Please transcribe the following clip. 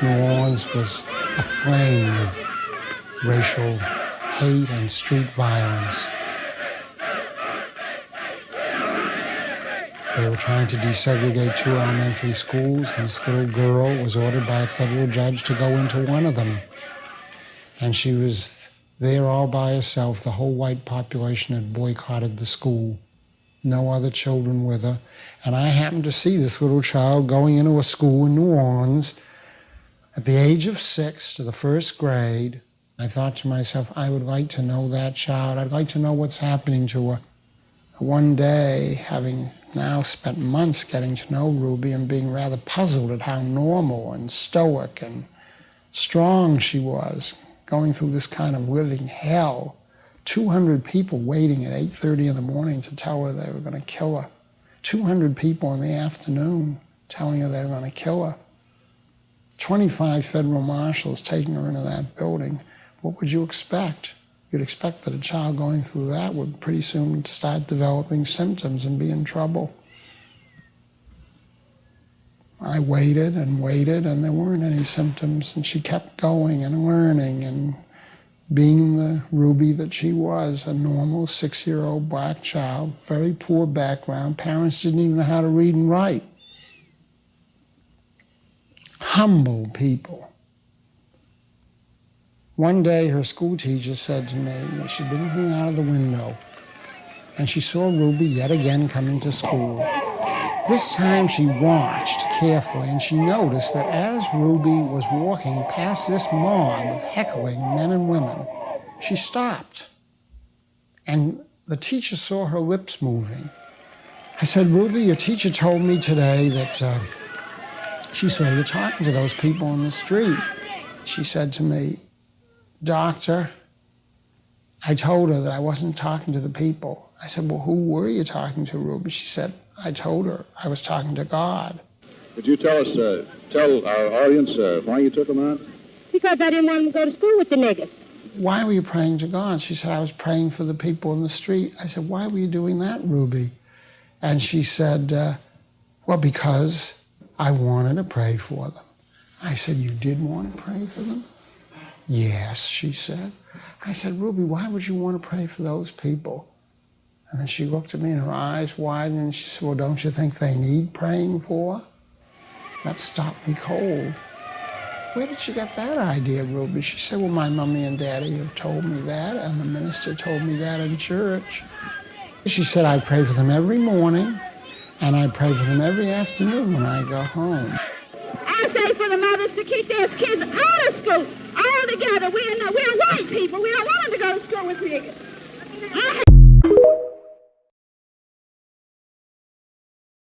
New Orleans was aflame with racial hate and street violence. They were trying to desegregate 2 elementary schools, and this little girl was ordered by a federal judge to go into one of them. And she was there all by herself. The whole white population had boycotted the school. No other children with her. And I happened to see this little child going into a school in New Orleans at the age of 6 to the 1st grade. I thought to myself, I would like to know that child. I'd like to know what's happening to her. One day, having now spent months getting to know Ruby and being rather puzzled at how normal and stoic and strong she was, going through this kind of living hell. 200 people waiting at 8:30 in the morning to tell her they were going to kill her. 200 people in the afternoon telling her they were going to kill her. 25 federal marshals taking her into that building. What would you expect? You'd expect that a child going through that would pretty soon start developing symptoms and be in trouble. I waited, and there weren't any symptoms, and she kept going and learning and being the Ruby that she was, a normal 6-year-old black child, very poor background. Parents didn't even know how to read and write. Humble people. One day, her school teacher said to me, she'd been looking out of the window, and she saw Ruby yet again coming to school. This time she watched carefully, and she noticed that as Ruby was walking past this mob of heckling men and women, she stopped. And the teacher saw her lips moving. I said, Ruby, your teacher told me today that she saw you talking to those people in the street. She said to me, Doctor, I told her that I wasn't talking to the people. I said, well, who were you talking to, Ruby? She said, I told her I was talking to God. Could you tell us, tell our audience why you took them out? Because I didn't want them to go to school with the niggas. Why were you praying to God? She said, I was praying for the people in the street. I said, why were you doing that, Ruby? And she said, well, because I wanted to pray for them. I said, you did want to pray for them? Yes, she said. I said, Ruby, why would you want to pray for those people? And then she looked at me and her eyes widened and she said, well, don't you think they need praying for? That stopped me cold. Where did she get that idea, Ruby? She said, well, my mommy and daddy have told me that, and the minister told me that in church. She said, I pray for them every morning, and I pray for them every afternoon when I go home. I say for the mothers to keep their kids out of school all together. We're white people. We don't want them to go to school with niggas.